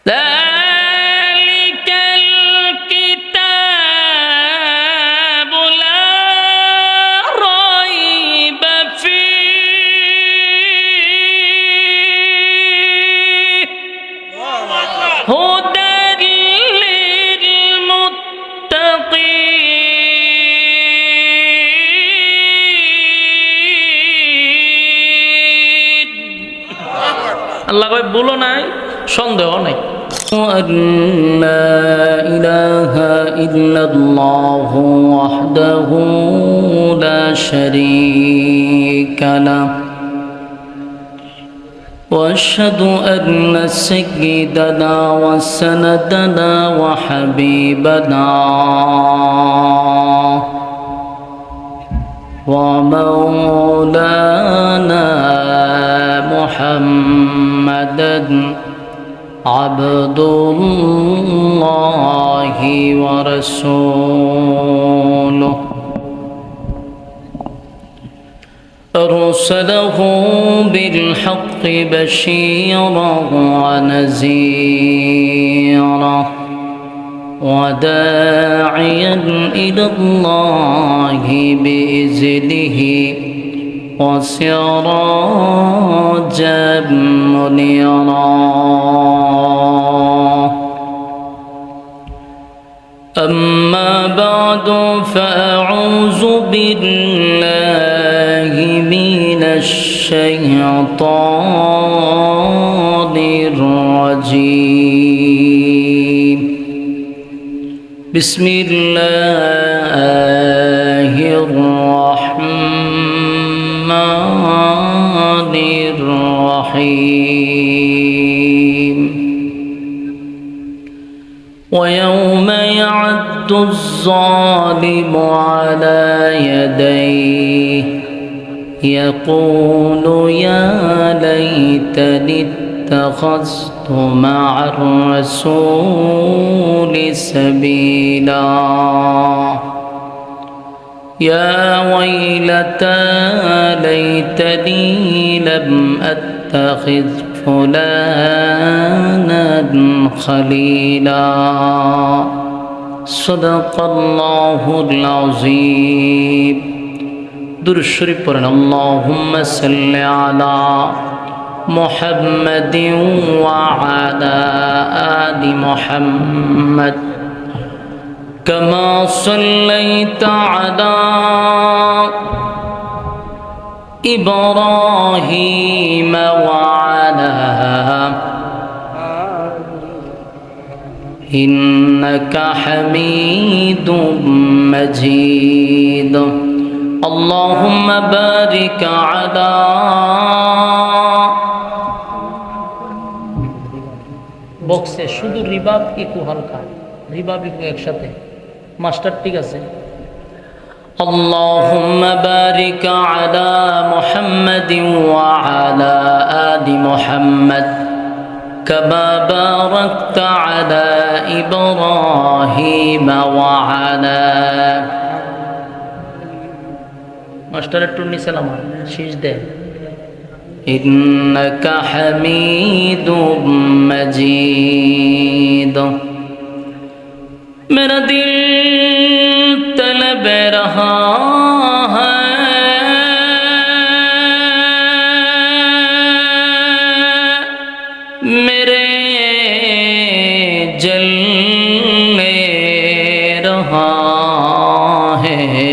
ذلك الكتاب لا ريب فيه هدى আল্লাহ কয় বলো নাই সন্দেহ নাই লা ইলাহা ইল্লাল্লাহু ওয়াহদাহু লা শারীকা লাহু وأشهد أن سيدنا وسندنا وحبيبنا ومولانا محمدا عبد الله ورسوله أرسله بالحق بشيرا ونذيرا وداعيا إلى الله بإذنه وسراجا منيرا أما بعد فأعوذ بالله من الشيطان الرجيم بسم الله الرحمن الرحيم ويوم يعد الظالم على يديه يقول يا ليتني اتخذت مع الرسول سبيلا يا ويلتى ليتني لم أتخذ فلانا خليلا صدق الله العظيم درود شريف পড়েন اللهم صل على محمد وعلى آل محمد كما صليت على إبراهيم وعلى إنك حميد مجيد اللهم بارك على বক্সে শুধু রিবাব ইকু হালকা রিবাব ইকু একসাথে মাস্টার ঠিক আছে اللهم بارك على محمد وعلى آل محمد كما باركت على إبراهيم وعلى মাস্টার একটু নিচে নামা শীষ দে إنك حميد مجيد मेरा दिल तलब रहा है मेरे जलने रहा है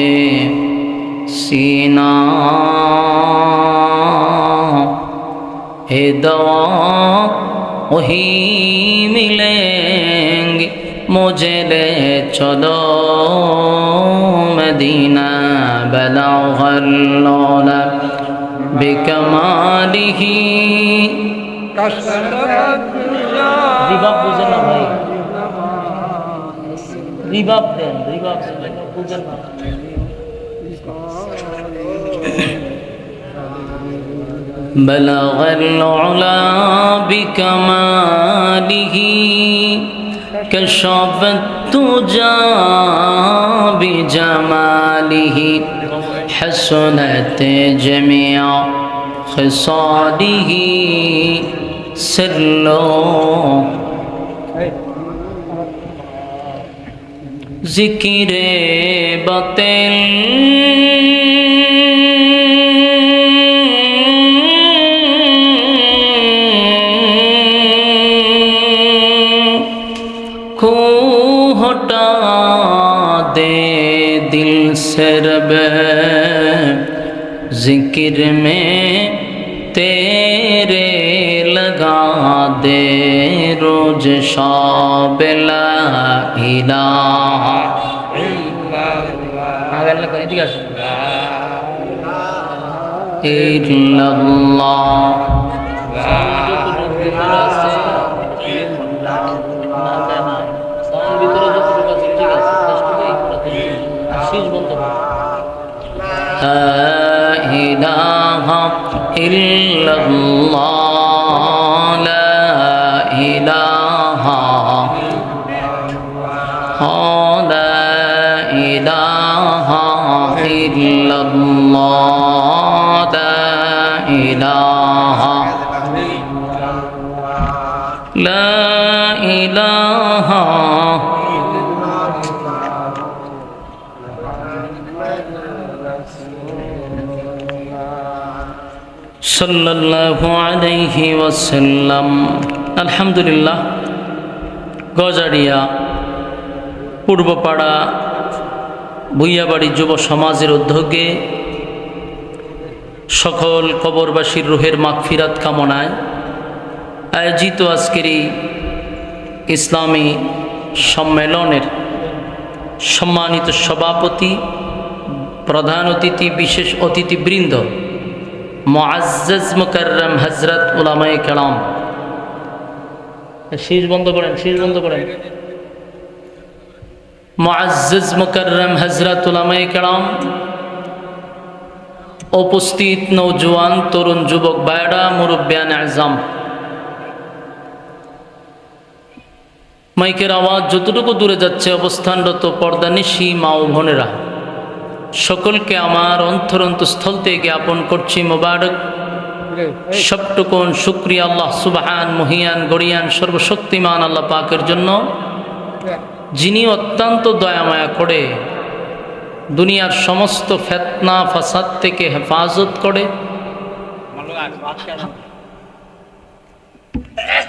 सीना हे दवा वही मिलेंगे मुझे ले चलो मदीना बलगल लौला बिकमालिही रिबाब बुझे ना भाई रिबाब दें रिबाब से बुझे ना بلغ العلا بكماله كشف الدجى بجماله حسنت جميع خصاله صلوا জিকিরে বাতিল को हटा दे दिल से रबे जिक्र में तेरे लगा दे रोज शाब ला इलाहा সাল্লাল্লাহু আলাইহি ওয়াসাল্লাম। আলহামদুলিল্লাহ, গজারিয়া পূর্বপাড়া ভুইয়াবাড়ি যুব সমাজের উদ্যোগে সকল কবরবাসীর রুহের মাগফিরাত কামনায় আয়োজিত আজকের এই ইসলামী সম্মেলনের সম্মানিত সভাপতি, প্রধান অতিথি, বিশেষ অতিথিবৃন্দ, মুআজ্জাজ মুকাররম হযরত উলামায়ে কেরাম, শীষ বন্ধ করেন, শীষ বন্ধ করেন, মুআজ্জাজ মুকাররম হযরত উলামায়ে কেরাম, উপস্থিত নওজোয়ান তরুণ যুবক ভাইরা, মুরব্বিয়ান আযম, মাইকের আওয়াজ যতটুকু দূরে যাচ্ছে অবস্থানরত পর্দানিশী মা ও বোনেরা, সকলকে আমার অন্তরন্তস্থল থেকে জ্ঞাপন করছি মোবারক সবটুকুন শুকরিয়া আল্লাহ সুবহান মহিয়ান গড়িয়ান সর্বশক্তিমান আল্লাহ পাকের জন্য, যিনি অত্যন্ত দয়ামায়া করে দুনিয়ার সমস্ত ফিতনা ফাসাদ থেকে হেফাজত করে,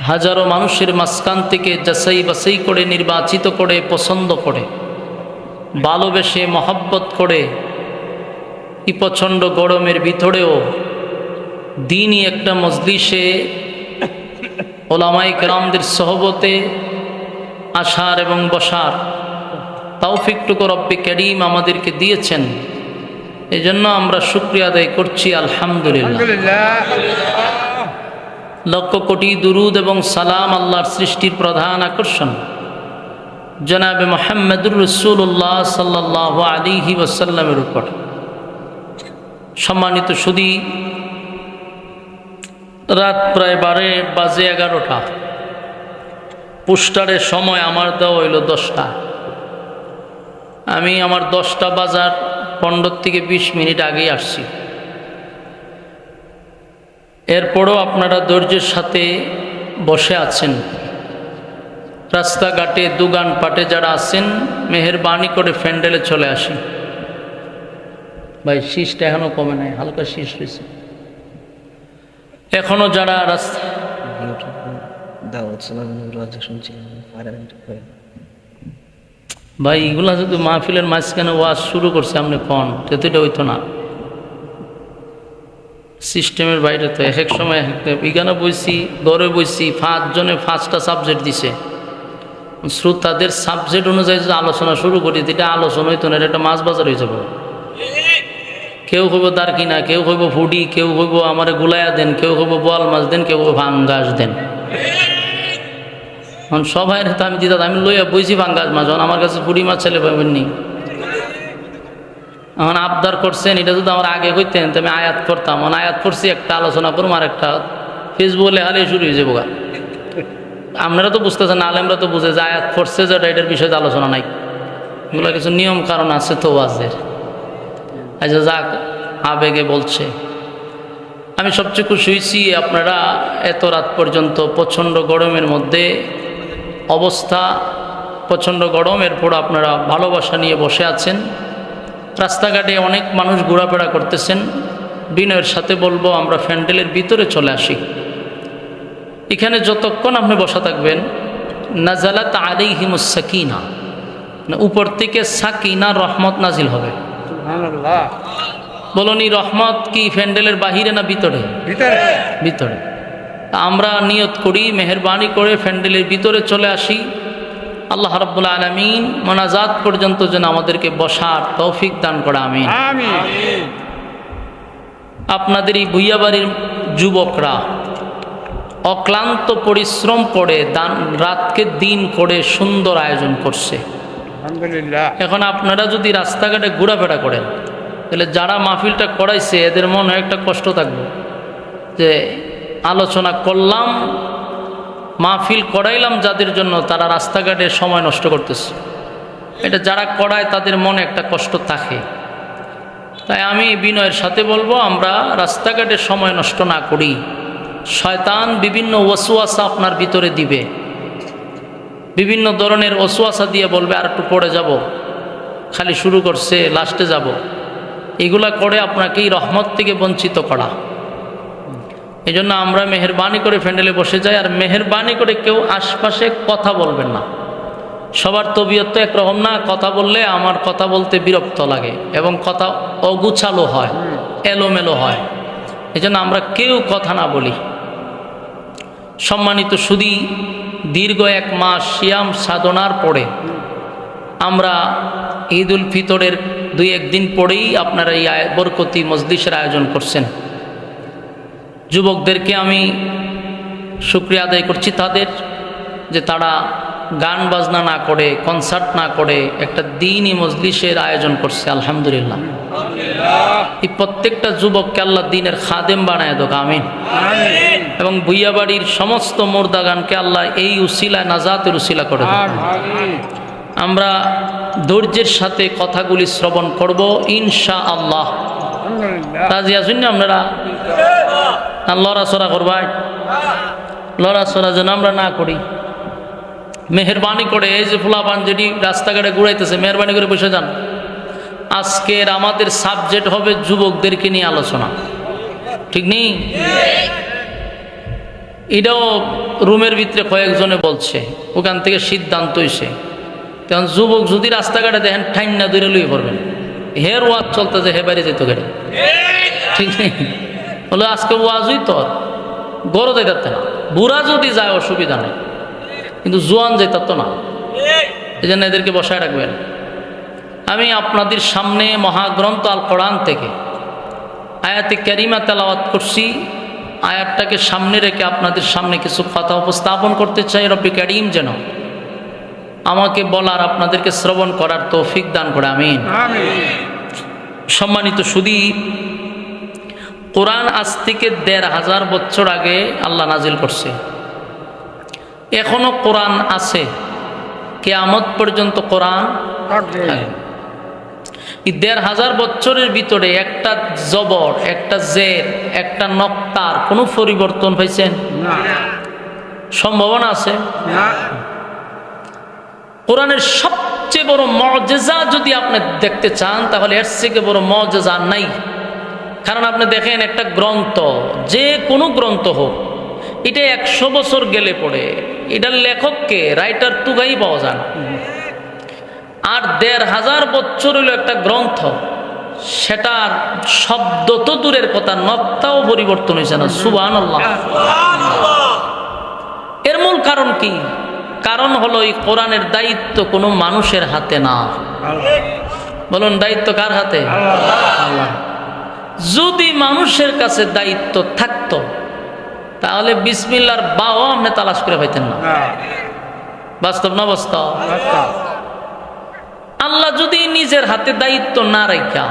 হাজারো মানুষের মাঝখান থেকে যাচাই বাছাই করে নির্বাচিত করে পছন্দ করে ভালোবেসে মহব্বত করে এই প্রচণ্ড গরমের ভিতরেও দিনই একটা মজলিসে ওলামায়ে কেরামদের সহবতে আসার এবং বসার তৌফিকটুকু রব্বে কারীম আমাদেরকে দিয়েছেন। এজন্য আমরা শুকরিয়া আদায় করছি আলহামদুলিল্লাহ। লক্ষ কোটি দুরুদ এবং সালাম আল্লাহর সৃষ্টির প্রধান আকর্ষণ জনাবে মুহাম্মদুর রাসূলুল্লাহ সাল্লাল্লাহু আলাইহি ওয়াসাল্লামের উপর। সম্মানিত সুধী, রাত প্রায় 11:11 পোস্টারের সময় আমার দেওয়া হইল 10টা। আমি আমার 10টা বাজার 15 থেকে 20 মিনিট আগেই আসছি। এরপরও আপনারা ধৈর্যের সাথে বসে আছেন। রাস্তাঘাটে দোকান পাটে যারা আছেন মেহেরবানি করে ফ্যান্ডেলে চলে আসি। ভাই শীষটা এখনো কমে নাই, হালকা শীষ হয়েছে। এখনো যারা রাস্তা ভাই এগুলা যদি মাহফিলের মাঝখানে ওয়াজ শুরু করছে আপনি কন তেতুটা হইতো না। সিস্টেমের বাইরে তো এক এক সময় এখানে বইছি, দরে বইছি, 5 জনে 5টা সাবজেক্ট দিছে। শ্রোতাদের সাবজেক্ট অনুযায়ী যদি আলোচনা শুরু করি এটা আলোচনা হইতো না, এটা একটা মাছ বাজার হয়ে যাবে। কেউ কইব দারকিনা, কেউ কইব ফুডি, কেউ কইব আমার গুলাইয়া দেন, কেউ কইব বোয়াল মাছ দেন, কেউ কইব ভাঙ্গাস দেন। এখন সবাই তো আমি দিদা আমি লইয়া বইছি ভাঙ্গাস মাছ, আমার কাছে ফুডি মাছ ছেলে পাবেন নি। এখন আবদার করছেন, এটা যদি আমার আগে হইতেন তো আমি আয়াত করতাম। আয়াত করছি, একটা আলোচনা করবো, আর একটা ফেসবুকে লেখালে শুরু হয়ে যাবো। আপনারা তো বুঝতেছেন, আলেমরা তো বুঝে যে আয়াত করছে যেটা এটার বিষয়ে আলোচনা নাই। এগুলো কিছু নিয়ম কারণ আছে তো ওয়াজের। আচ্ছা যাক, আবেগে বলছে। আমি সবচেয়ে খুশি হয়েছি আপনারা এত রাত পর্যন্ত প্রচণ্ড গরমের মধ্যে অবস্থা প্রচণ্ড গরম, এরপর আপনারা ভালোবাসা নিয়ে বসে আছেন। রাস্তাঘাটে অনেক মানুষ ঘোরাফেরা করতেছেন। বিনয়ের সাথে বলবো আমরা প্যান্ডেলের ভিতরে চলে আসি। এখানে যতক্ষণ আপনি বসা থাকবেন, নাজালাত আলাইহিমুস সাকিনা, উপর থেকে সাকিনা রহমত নাজিল হবে। সুবহানাল্লাহ। বলুন, এই রহমত কি প্যান্ডেলের বাহিরে না ভিতরে? ভিতরে। আমরা নিয়ত করি, মেহেরবানি করে প্যান্ডেলের ভিতরে চলে আসি। আল্লাহ রাব্বুল আলামিন মোনাজাত পর্যন্ত যেন আমাদেরকে বসার তৌফিক দান করে, আমিন। আপনাদের এই ভুইয়াবাড়ির যুবকরা অক্লান্ত পরিশ্রম করে রাতকে দিন করে সুন্দর আয়োজন করছে, আলহামদুলিল্লাহ। এখন আপনারা যদি রাস্তাঘাটে ঘোরাফেরা করেন, তাহলে যারা মাহফিলটা করাইছে এদের মনে একটা কষ্ট থাকবে যে আলোচনা করলাম, মাহফিল করাইলাম যাদের জন্য, তারা রাস্তাঘাটে সময় নষ্ট করতেছে। এটা যারা করায় তাদের মনে একটা কষ্ট থাকে। তাই আমি বিনয়ের সাথে বলবো আমরা রাস্তাঘাটে সময় নষ্ট না করি। শয়তান বিভিন্ন ওয়াসওয়াসা আপনার ভিতরে দিবে, বিভিন্ন ধরনের ওয়াসওয়াসা দিয়ে বলবে আর একটু পড়ে যাব, খালি শুরু করছে লাস্টে যাব। এগুলা করে আপনাকে এই রহমত থেকে বঞ্চিত করা। এই জন্য আমরা মেহেরবানি করে প্যান্ডেলে বসে যাই। আর মেহেরবানি করে কেউ আশপাশে কথা বলবেন না। সবার তবিয়ত তো একরকম না, কথা বললে আমার কথা বলতে বিরক্ত লাগে এবং কথা অগুছালো হয়, এলোমেলো হয়। এই জন্য আমরা কেউ কথা না বলি। সম্মানিত সুধী, দীর্ঘ 1 মাস সিয়াম সাধনার পরে আমরা ঈদ উল ফিতরের 2-1 দিন পরেই আপনারা এই বরকতি মজলিসের আয়োজন করছেন। যুবকদেরকে আমি শুকরিয়া আদায় করছি তাদের, যে তারা গান বাজনা না করে, কনসার্ট না করে একটা দিনই মজলিসের আয়োজন করছে। আলহামদুলিল্লাহ। এই প্রত্যেকটা যুবককে আল্লাহ দিনের খাদেম বানায় দোক, আমিন। এবং ভুইয়াবাড়ির সমস্ত মুর্দা গানকে আল্লাহ এই উসিলায় নাজাতের উসিলা করে দেন। আমরা ধৈর্যের সাথে কথাগুলি শ্রবণ করব ইনশাআল্লাহ। রাজি আছেন না আপনারা? লড়াচড়া করবাই, লড়াচড়া যেন আমরা না করি। মেহেরবানি করে এই যে ফুলাপান যেটি রাস্তাঘাটে ঘুরাইতেছে, মেহরবানি করে বসে যান। আজকের আমাদের সাবজেক্ট হবে যুবকদেরকে নিয়ে আলোচনা, ঠিক নেই? এটাও রুমের ভিতরে কয়েকজনে বলছে, ওখান থেকে সিদ্ধান্ত হয়েছে। তখন যুবক যদি রাস্তাঘাটে দেখেন ঠাইন না দূরে লুয়ে পড়বেন, হের ওয়াজ চলতেছে, হে বাইরে যেত গাড়ি, ঠিক নেই? বলে আজকে ওয়াজই তোর গড় যাইতে না, বুড়া যদি যায় অসুবিধা নেই, কিন্তু জোয়ান যেত তো না। এই জন্য এদেরকে বসায় রাখবেন। আমি আপনাদের সামনে মহাগ্রন্থ আল কোরআন থেকে আয়াতে কারিমা তেলাওয়াত করছি। আয়াতটাকে সামনে রেখে আপনাদের সামনে কিছু কথা উপস্থাপন করতে চাই। রব্বি কারীম যেন আমাকে বলার, আপনাদেরকে শ্রবণ করার তৌফিক দান করে, আমিন। সম্মানিত সুধী, কোরআন আজ থেকে ১৫০০ বছর আগে আল্লাহ নাজিল করছে। এখনো কোরআন আছে, কিয়ামত পর্যন্ত কোরআন থাকবে। এই ১৫০০ বছরের ভিতরে একটা জবর, একটা জের, একটা নক্তার কোনো পরিবর্তন পাইছেন? সম্ভাবনা আছে? কোরআনের সবচেয়ে বড় মুজিজা যদি আপনি দেখতে চান, তাহলে এর থেকে বড় মুজিজা নাই। কারণ আপনি দেখেন, একটা গ্রন্থ, যে কোনো গ্রন্থ হোক, এটা ১০০ বছর গেলে পড়ে এটার লেখককে, রাইটার তুগাই পাওয়া যায় না। আর ১৫০০ বছর হলো একটা গ্রন্থ, সেটার শব্দ তো দূরের কথা, নক্তাও পরিবর্তন হয়েছে না। সুবহানাল্লাহ। এর মূল কারণ কি? কারণ হলো এই কোরআনের দায়িত্ব কোনো মানুষের হাতে না। বলুন, দায়িত্ব কার হাতে? আল্লাহ। যদি মানুষের কাছে দায়িত্ব থাকতো, তাহলে বিসমিল্লাহর বাও আপনি তালাশ করে পাইতেন না। বাস্তব না বাস্তব? আল্লাহ যদি নিজের হাতে দায়িত্ব না রাখা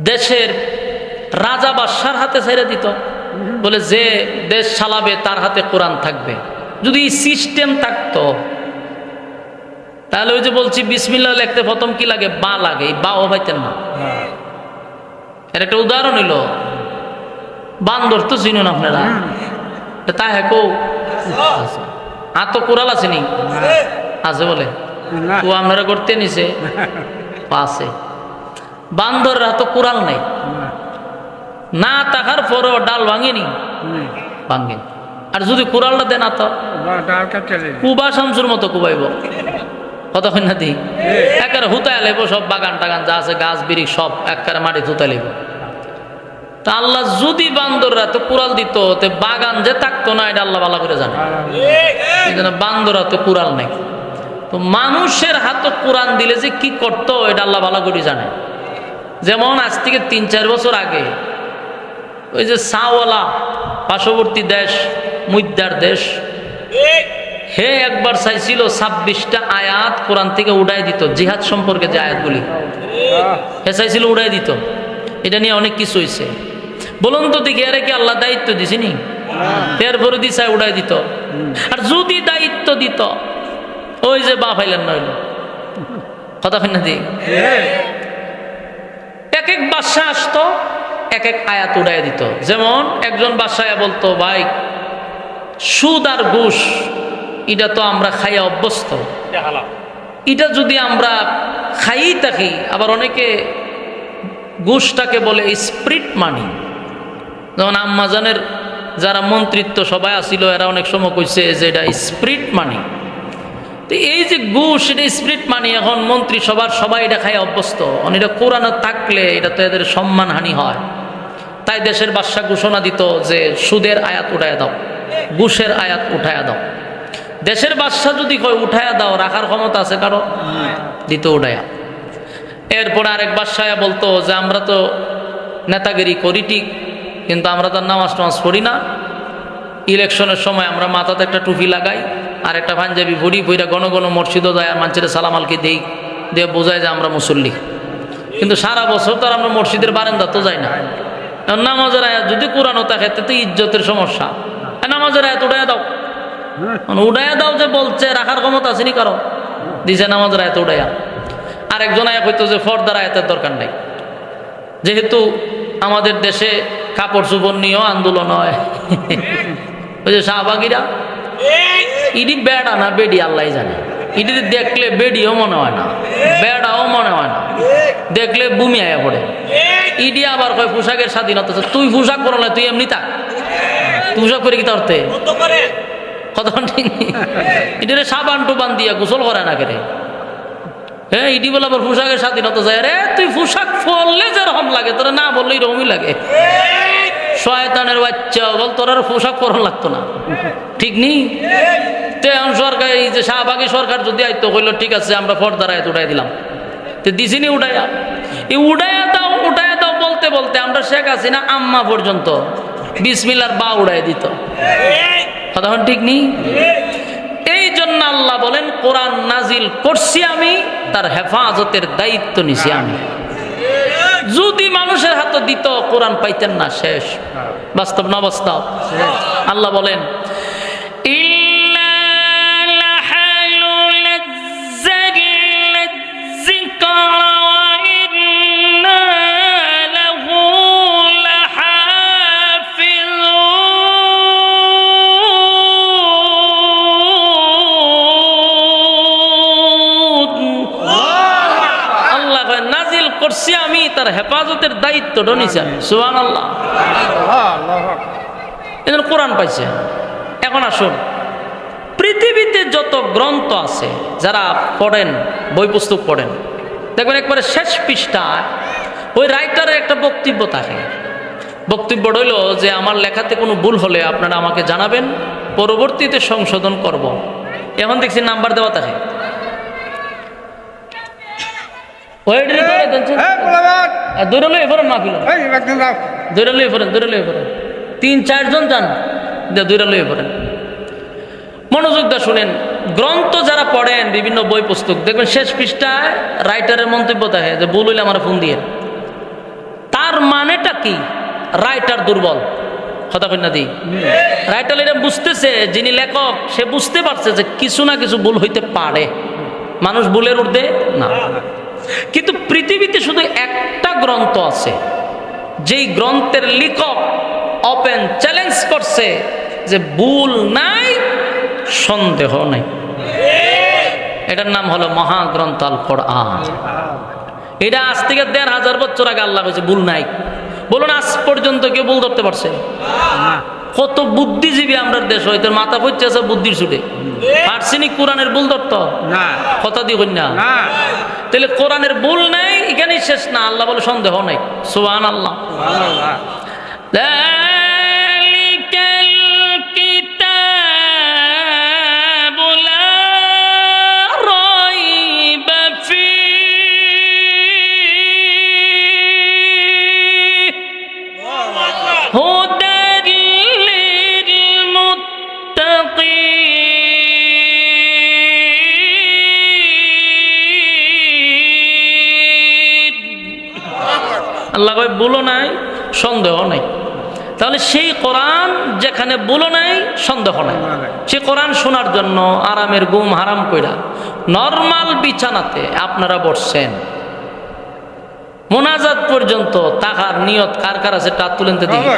দেশের রাজা বাদশার হাতে ছেড়ে দিত, বলে যে দেশ চালাবে তার হাতে কোরআন থাকবে, যদি সিস্টেম থাকতো, তাহলে ওই যে বলছি বিসমিল্লাহ লিখতে প্রথম কি লাগে? বা লাগে, এই বাও পাইতেন না। এর একটা উদাহরণ হইল, বান্দর তো চিনুন আপনারা, তাই হ্যাঁ হাত কুড়াল আছে নি? আছে বলে না ও আপনারা করতে নিছে আছে। বান্দরের হাত কুড়াল নাই, না থাকার পরেও ডাল ভাঙেনি, ভাঙে। আর যদি কুড়ালটা দেন তো ডাল কাটলে কুবা শামসুর মতো কুবাইব, কতক্ষণ না দিই একেবারে হুতায় লেব, সব বাগান টাগান যা আছে গাছ বিড়ি সব একেবারে মাটি হুতায় লেব। তা আল্লাহ যদি বান্দররা তো কুড়াল দিত, তে বাগান যে থাকতো না, এটা আল্লাহ ভালো করে জানে। এই জন্য বান্দররা তো কুড়াল নেই। তো মানুষের হাতে কোরআন দিলে যে কি করতো, এটা আল্লাহ ভালো করে জানে। যেমন আজ থেকে 3-4 বছর আগে ওই যে সাওয়ালা পার্শ্ববর্তী দেশ, মুদ্রার দেশ, হে একবার চাইছিল 26টা আয়াত কোরআন থেকে উড়াই দিত, জিহাদ সম্পর্কে যে আয়াতগুলি হে চাইছিল উড়াই দিত। এটা নিয়ে অনেক কিছু হয়েছে। বলুন তো দেখি, আরে কি আল্লাহ দায়িত্ব দিছিনি? এরপরে দিশায় উড়াই দিত। আর যদি দায়িত্ব দিত, ওই যে বা ফাইলেন নইল কথা ফেন না দি, এক এক বাদশা আসতো, এক এক আয়াত উড়াই দিত। যেমন একজন বাদশাহ বলতো, ভাই সুদ আর ঘুষ এটা তো আমরা খাইয়া অভ্যস্ত, এটা যদি আমরা খাই থাকি, আবার অনেকে ঘুষটাকে বলে স্প্রিট মানি। যেমন আম্মাজানের যারা মন্ত্রিত্ব সবাই আসিল, এরা অনেক সময় কইছে যে এটা স্প্রিট মানি। তো এই যে ঘুষ, এটা স্প্রিট মানি, এখন মন্ত্রী সবাই এটা খাই অভ্যস্ত। এটা কোরআনে থাকলে এটা তো এদের সম্মানহানি হয়। তাই দেশের বাদশা ঘোষণা দিত যে সুদের আয়াত উঠাইয়া দাও, ঘুষের আয়াত উঠাইয়া দাও। দেশের বাদশা যদি কয় উঠাইয়া দাও, রাখার ক্ষমতা আছে কারো? দিত উঠাইয়া। এরপরে আরেক বাদশা বলতো যে আমরা তো নেতাগিরি করি ঠিক, কিন্তু আমরা তো নামাজ টামাজ পড়ি না। ইলেকশনের সময় আমরা মাথাতে একটা টুপি লাগাই আর একটা পাঞ্জাবি ভরি ভইরা ঘন ঘন মসজিদও যায়, আর মানুষের সালাম আলকি দেই, দিয়ে বোঝায় যে আমরা মুসল্লি। কিন্তু সারা বছর তো আর আমরা মসজিদের বারান্দা তো যাই না। নামাজের আয়াত যদি কোরআনও থাকে, তো ইজ্জতের সমস্যা। নামাজের আয়াত উঠাইয়া দাও, উঠাইয়া দাও যে বলছে, রাখার ক্ষমতা আসেনি কারো? দিছে নামাজের আয়াত উঠাইয়া। আরেকজন আয়াত হইতো যে পর্দার আয়াতের দরকার নাই, যেহেতু আমাদের দেশে কাপড় চোপড় নিয়েও আন্দোলন হয়। ওই যে শাহবাগিরা, ইডি বেড়া না বেডি আল্লাহ জানে। ইডি দেখলে বেডিও মনে হয় না, বেড়াও মনে হয় না, দেখলে বুমি আয়া পড়ে। ইডি আবার কয় পোশাকের স্বাধীনতা। তুই পোশাক পরো না, তুই এমনি থাক, তুই পোশাক করে কি ধরতে কথা ঠিক? ইডিরে সাবান টুবান দিয়া গোসল করে না কেরে? হ্যাঁ, ইডি বলে আবার পোশাকের স্বাধীনতা যায়। রে তুই পোশাক পরলে যেরকম লাগে, তোরা না বললেই রকমই লাগে। শয়তানের বাচ্চা বল, তোর আর পোশাক পরন লাগতো না, ঠিক নেই? সরকার, এই যে শাহবাগী সরকার যদি আইতো, কইল ঠিক আছে আমরা পর্দার আয়াত উঠাই দিলাম, তো দিছিনি উঠাইয়া। এই উঠাইয়া দাও বলতে বলতে আমরা শেখ হাসিনা আম্মা পর্যন্ত বিসমিল্লার বা উড়াই দিত। কথা ঠিক নেই? এই জন্য আল্লাহ বলেন, কোরআন নাজিল করছি আমি, তার হেফাজতের দায়িত্ব নিছি আমি। যদি মানুষের হাতে দিত, কোরআন পাইতেন না, শেষ। বাস্তব না বাস্তব? আল্লাহ বলেন, করছি আমি, তার হেফাজতের দায়িত্বটা নিছি আমি। সুবহানাল্লাহ। এজন্য কোরআন পাইছে। এখন আসুন, পৃথিবীতে যত গ্রন্থ আছে, যারা পড়েন, বই পুস্তক পড়েন, দেখবেন একবারে শেষ পৃষ্ঠায় ওই রাইটারের একটা বক্তব্য থাকে। বক্তব্য হইল যে আমার লেখাতে কোনো ভুল হলে আপনারা আমাকে জানাবেন, পরবর্তীতে সংশোধন করব। এখন দেখছি নাম্বার দেওয়া থাকে। 3-4 জন যান, মনোযোগ দিয়ে শুনেন। গ্রন্থ যারা পড়েন, বিভিন্ন বই পুস্তক, দেখবেন শেষ পৃষ্ঠায় রাইটারের মন্তব্য থাকে যে ভুল হইলে আমার ফোন দিয়ে। তার মানেটা কি? রাইটার দুর্বল, কথা কই না দি? রাইটার এটা বুঝতেছে, যিনি লেখক সে বুঝতে পারছে যে কিছু না কিছু ভুল হইতে পারে, মানুষ ভুলের ঊর্ধ্বে না। কিন্তু পৃথিবীতে শুধু একটা গ্রন্থ আছে, যেই গ্রন্থের লেখক ওপেন চ্যালেঞ্জ করছে যে ভুল নাই, সন্দেহ নাই। এটার নাম হলো মহাগ্রন্থ আল কোরআন। এটা আজ থেকে ১,৫০০ বছর আগে আল্লাহ কইছে ভুল নাই। বলুন আজ পর্যন্ত কেউ ভুল ধরতে পারছে? কত বুদ্ধিজীবী আমরা দেশ হইতে মাথা পড়ছে আছে বুদ্ধির ছুটে। পারছিনি কোরআনের ভুল ধরত না, কথা দিয়ে কই না। না, তাহলে কোরআনের ভুল নাই, এখানেই শেষ না। আল্লাহ বলে সন্দেহ নাই। সুবহানাল্লাহ। সুবহানাল্লাহ। যালিকাল কিতাবু লা রাইবা ফীহি হুদাল লিল মুত্তাকিন। আল্লাহ কয় ভুলও নাই, সন্দেহ নাই। তাহলে সেই কোরআন যেখানে ভুলও নাই, সন্দেহ নাই, সেই কোরআন শোনার জন্য আরামের ঘুম হারাম কইরা নরমাল বিছানাতে আপনারা বসছেন, মোনাজাত পর্যন্ত তাকার নিয়ত কার কার আছে? হাত তুলেন তো দেখি।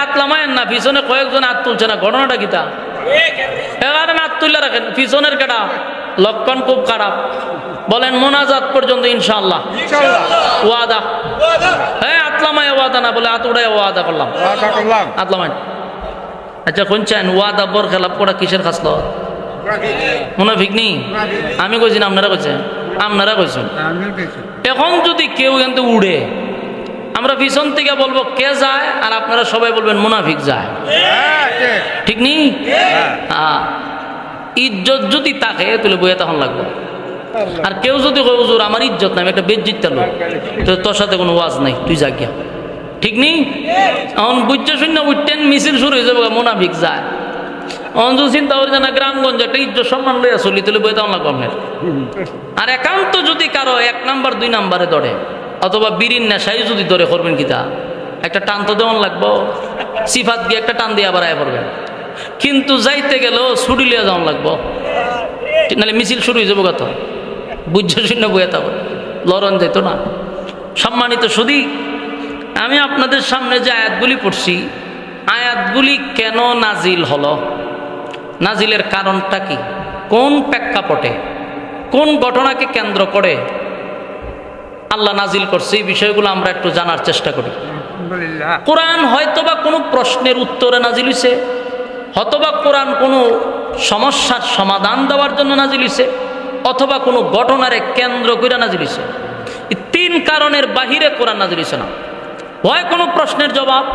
আতলামায়েন না, পিছনে কয়েকজন হাত তুলছে না, ঘটনাটা কিতা? এবারে হাত তুলে রাখেন। পিছনের কেটা লক্ষণ খুব খারাপ। বলেন মোনাজাত পর্যন্ত ইনশাআল্লাহ ওয়াদা। হ্যাঁ আতলামায় ওয়াদা না বলে হাত উড়াই ওয়াদা করলাম। ওয়াদা করলাম। আতলামায় আচ্ছা কোনছেন ওয়াদা বর খেলাপ করা কিসের খাসল? মুনাফিক নি? আমি কইছি না আপনারা কইছেন? আপনারা কইছেন। আমি কইছি। এখন যদি কেউ কিন্তু উড়ে, আমরা পিছন থেকে বলবো কে যায়, আর আপনারা সবাই বলবেন মুনাফিক যায়। হ্যাঁ, ঠিক নি? হ্যাঁ। ইজ্জত যদি তাকে তুলে বইয়া তখন লাগবে। আর কেউ যদি কয় হুজুর আমার ইজ্জত নাই, আমি একটা বেজ্জিত লোক, তো তোর সাথে কোনো ওয়াজ নাই, তুই যা গিয়া। ঠিক নি? এখন বুঝছে শূন্য উঠতেন মিছিল শুরু হয়ে যাবে, মুনাফিক যায়। অঞ্জু চিন্তা করছে না গ্রামগঞ্জ একটা ইজ্জত সম্মান লইয়া চলি, তুলে বইয়া তখন লাগবে আপনার। আর একান্ত যদি কারো 1 নাম্বার 2 নাম্বারে ধরে, অথবা বিড়ির নেশাই যদি ধরে, করবেন কি তা? একটা টান তো দেওয়ান লাগবো। সিফাত গিয়ে একটা টান দিয়ে আবার আয় পড়বেন। কিন্তু যাইতে গেলেও ছুটি লিয়া যাওয়ান লাগবো, নাহলে মিছিল শুরু হয়ে যাবো। কত বুঝছো শূন্য বইয়া থাকো, লড়ন যেত না। সম্মানিত শুধু আমি আপনাদের সামনে যে আয়াতগুলি পড়ছি, আয়াতগুলি কেন নাজিল হলো, নাজিলের কারণটা কি, কোন প্রেক্ষাপটে, কোন ঘটনাকে কেন্দ্র করে আল্লাহ নাজিল করছে, এই বিষয়গুলো আমরা একটু জানার চেষ্টা করি। আলহামদুলিল্লাহ। কোরআন হয়তোবা কোনো প্রশ্নের উত্তরে নাজিল হইছে, হয়তোবা কোরআন কোনো সমস্যার সমাধান দেওয়ার জন্য নাজিল হইছে, অথবা কোনো ঘটনারে কেন্দ্র করে নাজিল হইছে। এই 3 কারণের বাহিরে কোরআন নাজিল হইছে না। হয় কোনো প্রশ্নের জবাব,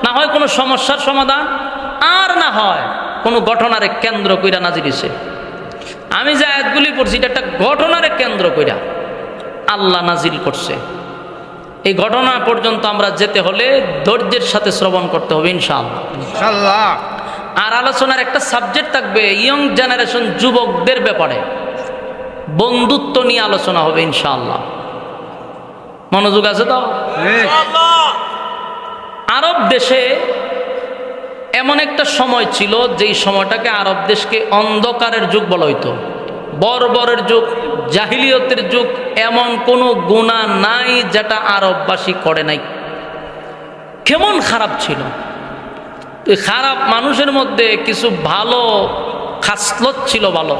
না হয় কোনো সমস্যার সমাধান, আর না হয় কোনো ঘটনারে কেন্দ্র কইরা নাজিল হইছে। আমি যে আয়াতগুলি পড়ছি এটা একটা ঘটনারে কেন্দ্র কইরা আল্লাহ নাজিল করছে। এই ঘটনা পর্যন্ত আমরা যেতে হলে ধৈর্যের সাথে শ্রবণ করতে হবে ইনশাআল্লাহ। ইনশাআল্লাহ। আর আলোচনার একটা সাবজেক্ট থাকবে ইয়ং জেনারেশন, যুবকদের ব্যাপারে বন্ধুত্ব নিয়ে আলোচনা হবে ইনশাআল্লাহ। মনোযোগ আছে তো? আরব দেশে এমন একটা সময় ছিল যেই সময়টাকে আরব দেশকে অন্ধকারের যুগ বলা হইতো, বর্বরের যুগ, জাহিলিয়তের যুগ। এমন কোনো গুনাহ নাই যেটা আরববাসী করে নাই। কেমন খারাপ ছিল। খারাপ মানুষের মধ্যে কিছু ভালো খাসলত ছিল, ভালো